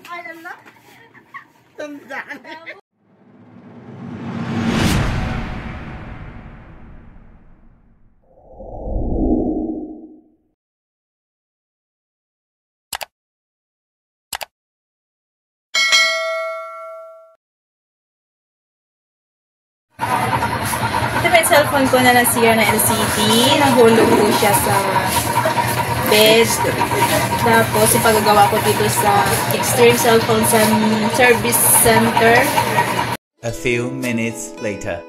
Ay, ala. Tandaan. Ito pa yung cellphone ko na nasira na LCD. Nahulog ko siya sa bed. Tapos, ipagagawa ko dito sa Extreme Cellphone Service Center. A few minutes later.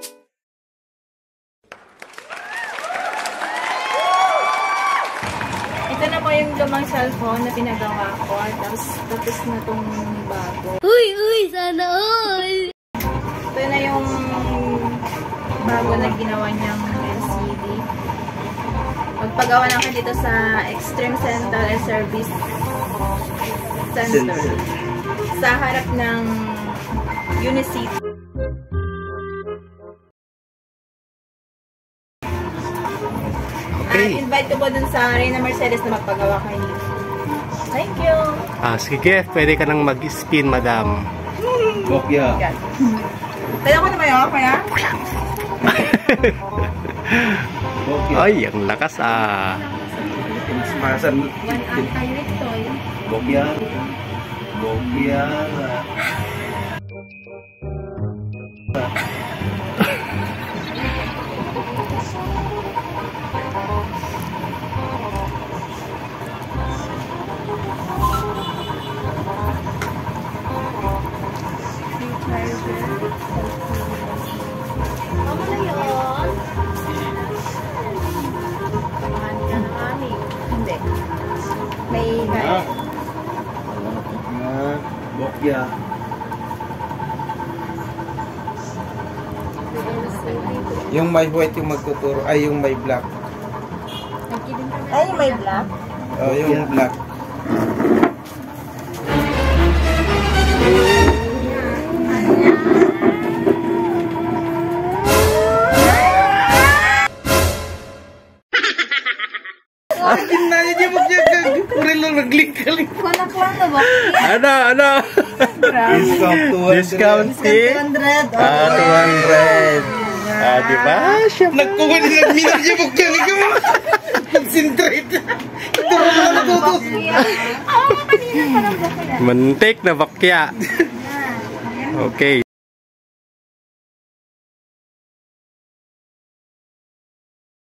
Ito na po yung lumang cellphone na pinagawa ko. Tapos na itong bago. Uy, sana all! Ito na yung bago na ginawa niyang LCD. Magpagawa lang kayo dito sa Extreme Central Service Center. Sa harap ng Unicity. Okay. Invite ko po dun sa Reyna Mercedes na magpagawa kayo dito. Thank you! Sige, pwede ka nang mag-spin, madam. Bokya. Kaya ko naman yung kaya? Ay, ang lakas Masan. One anti-toy. Bokya. Bokya. Ano na yun? Samahan ka ng aming. Hindi. May kaya. Bokya. Yung may white yung magtuturo, ay yung may black. Ay, may black. Oh, yung black. Akin na yun yung mag-yagag. Kuril lang nag-link-link. Kunak lang na ba? Ano? Discount 200. Discounting? 200. 200. Diba? Siya Nagkuha din nag-minag yung mag-yagag mo. Concentrate. Ito rin na natutos. Mantik na bakya. Okay.